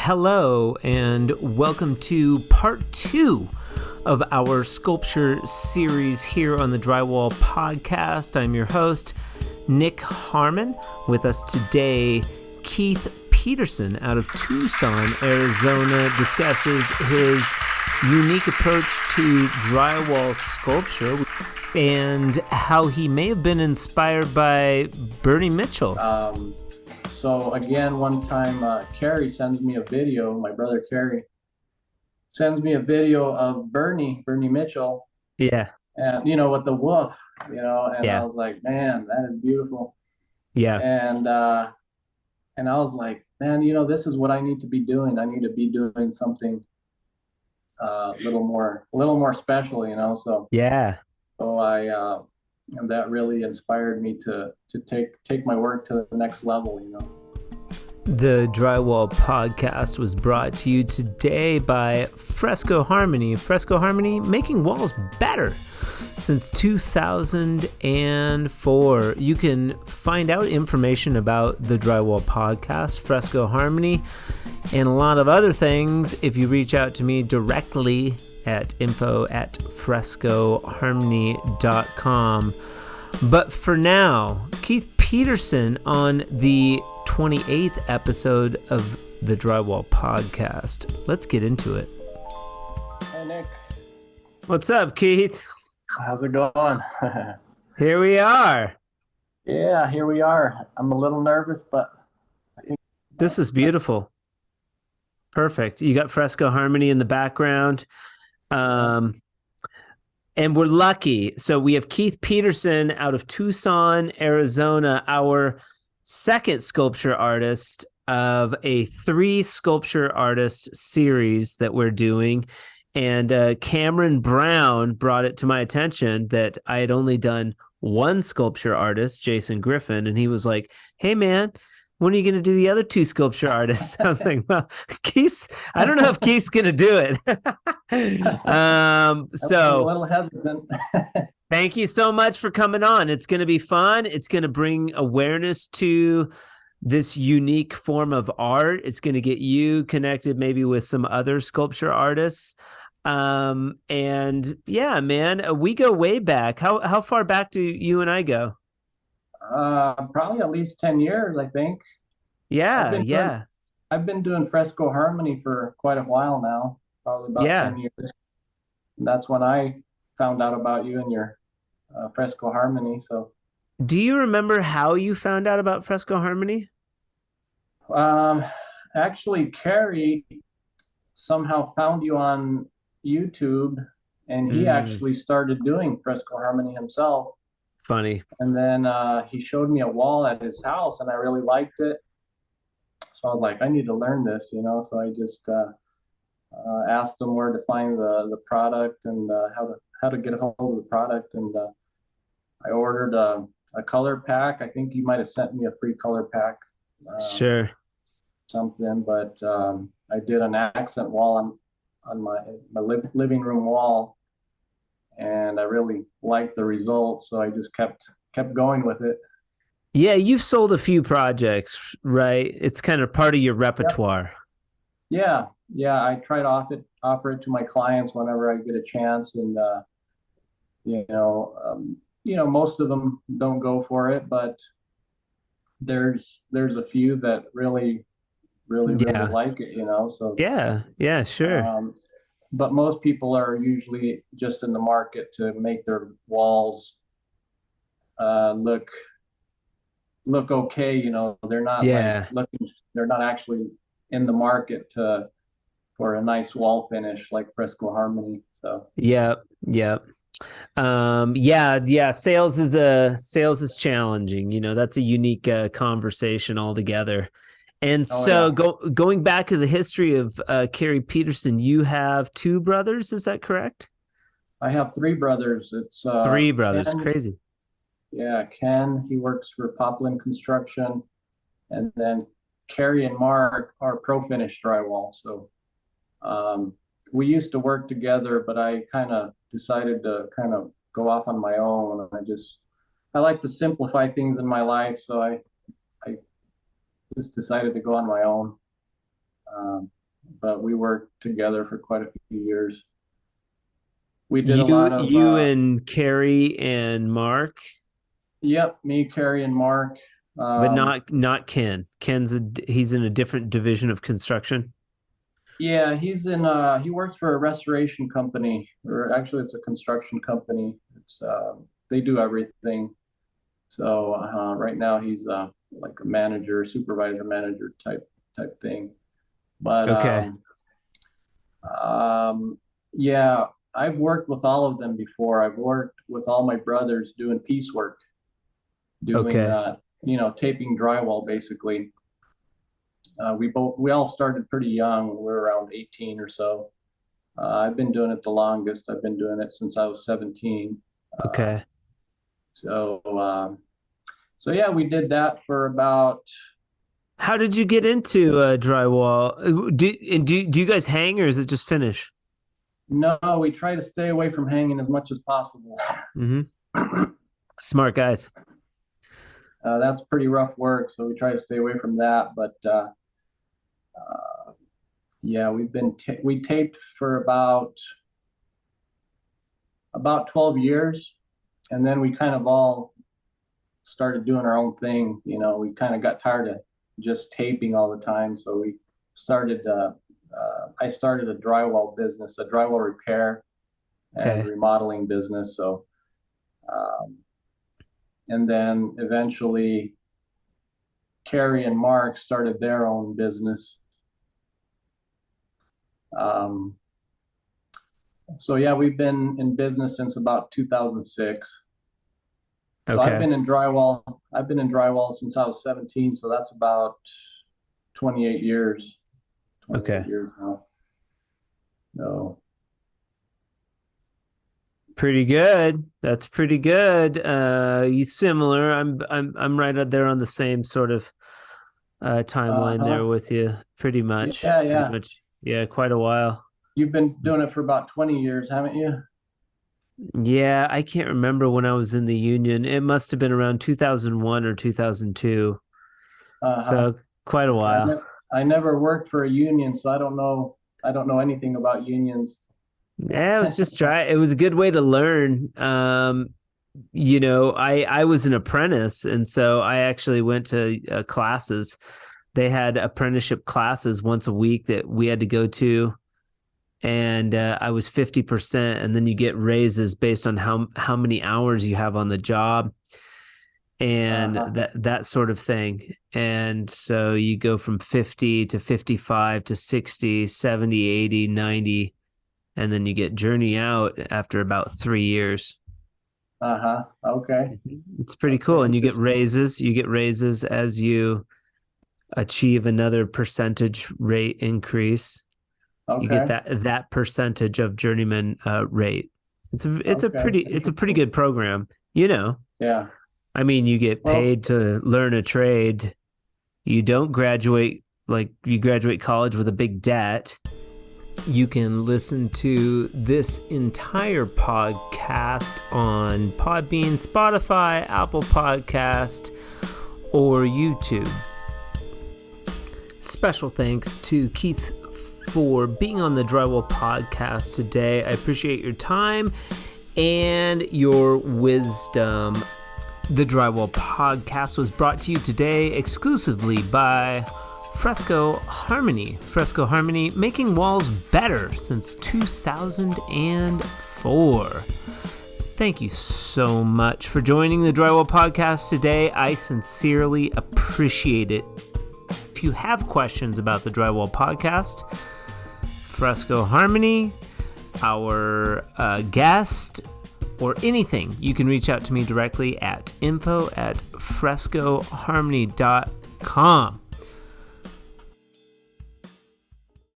Hello, and welcome to part 2 of our sculpture series here on the Drywall Podcast. I'm your host, Nick Harmon. With us today, Keith Peterson out of Tucson, Arizona, discusses his unique approach to drywall sculpture and how he may have been inspired by Bernie Mitchell. So again, one time, Carrie sends me a video. My brother Carrie sends me a video of Bernie Mitchell. Yeah. And with the wolf, and I was like, man, that is beautiful. Yeah. And I was like, man, this is what I need to be doing. I need to be doing something a little more special, So Yeah. So and that really inspired me to take my work to the next level, The Drywall Podcast was brought to you today by Fresco Harmony. Fresco Harmony, making walls better since 2004. You can find out information about the Drywall Podcast, Fresco Harmony, and a lot of other things if you reach out to me directly at info@frescoharmony.com. But for now, Keith Peterson on the 28th episode of the Drywall Podcast. Let's get into it. Hey, Nick. What's up, Keith? How's it going? Here we are. Yeah, here we are. I'm a little nervous, but I think this is beautiful. Perfect. You got Fresco Harmony in the background. And we're lucky. So we have Keith Peterson out of Tucson, Arizona, our second sculpture artist of a 3 sculpture artist series that we're doing. And Cameron Brown brought it to my attention that I had only done one sculpture artist, Jason Griffin. And he was like, hey, man, when are you going to do the other 2 sculpture artists? I was like, well, Keith, I don't know if Keith's going to do it. So a little hesitant. Thank you so much for coming on. It's going to be fun. It's going to bring awareness to this unique form of art. It's going to get you connected maybe with some other sculpture artists. And yeah, man, we go way back. How far back do you and I go? Probably at least 10 years, I think. Yeah. I've been doing Fresco Harmony for quite a while now, probably about 10 years. And that's when I found out about you and your Fresco Harmony. So, do you remember how you found out about Fresco Harmony? Actually, Carrie somehow found you on YouTube, and he actually started doing Fresco Harmony himself. Funny. And then he showed me a wall at his house, and I really liked it. So I was like, I need to learn this, So I just asked him where to find the product and how to get a hold of the product. And I ordered a color pack. I think you might have sent me a free color pack. Sure. Something, but I did an accent wall on my living room wall. And I really liked the results, so I just kept going with it. Yeah, you've sold a few projects, right? It's kind of part of your repertoire. Yeah. I try to offer it to my clients whenever I get a chance, and most of them don't go for it, but there's a few that really like it, So yeah, sure. But most people are usually just in the market to make their walls look okay. They're not they're not actually in the market for a nice wall finish like Fresco Harmony. So yeah. Sales is challenging. That's a unique conversation altogether. And going back to the history of Carrie Peterson, you have 2 brothers, is that correct? I have 3 brothers. It's 3 brothers, Ken, crazy. Yeah, Ken, he works for Poplin Construction, and then Carrie and Mark are Pro Finish Drywall. So we used to work together, but I kind of decided to kind of go off on my own. I like to simplify things in my life, so I just decided to go on my own. But we worked together for quite a few years. We did a lot of you and Carrie and Mark, yep, me, Carrie, and Mark. but not Ken. He's in a different division of construction. Yeah, he works for a restoration company, or actually it's a construction company. It's they do everything. So right now he's like a manager, supervisor manager type thing. But Okay. yeah, I've worked with all of them before. I've worked with all my brothers doing piecework, doing Okay. taping drywall basically. We all started pretty young. We were around 18 or so. I've been doing it the longest. I've been doing it since I was 17. Okay. So so yeah, we did that for about. How did you get into drywall? Do you guys hang, or is it just finish? No, we try to stay away from hanging as much as possible. Mm-hmm. Smart guys. That's pretty rough work, so we try to stay away from that. But yeah, we taped for about 12 years, and then we kind of all started doing our own thing. We kind of got tired of just taping all the time, so we started. I started a drywall business, a drywall repair and remodeling business. So, and then eventually, Carrie and Mark started their own business. So yeah, we've been in business since about 2006. So Okay. I've been in drywall since I was 17. So that's about 28 years. 28 years now. No. Pretty good. That's pretty good. You similar. I'm right up there on the same sort of timeline there with you. Pretty much. Yeah, Pretty yeah. much. Yeah, quite a while. You've been doing it for about 20 years, haven't you? Yeah, I can't remember when I was in the union. It must have been around 2001 or 2002. So quite a while. I never worked for a union, so I don't know anything about unions. Yeah, it was just try. It was a good way to learn. I was an apprentice, and so I actually went to classes. They had apprenticeship classes once a week that we had to go to, and I was 50%, and then you get raises based on how many hours you have on the job, and that sort of thing. And so you go from 50 to 55 to 60, 70, 80, 90. And then you get journey out after about 3 years. Okay. It's pretty cool. And you get raises. You get raises as you achieve another percentage rate increase. Okay. You get that percentage of journeyman rate. It's a pretty good program. Yeah. I mean, you get paid to learn a trade. You don't graduate like you graduate college with a big debt. You can listen to this entire podcast on Podbean, Spotify, Apple Podcast, or YouTube. Special thanks to Keith for being on the Drywall Podcast today. I appreciate your time and your wisdom. The Drywall Podcast was brought to you today exclusively by Fresco Harmony. Fresco Harmony, making walls better since 2004. Thank you so much for joining the Drywall Podcast today. I sincerely appreciate it. If you have questions about the Drywall Podcast, Fresco Harmony, our guest, or anything, you can reach out to me directly at info@frescoharmony.com.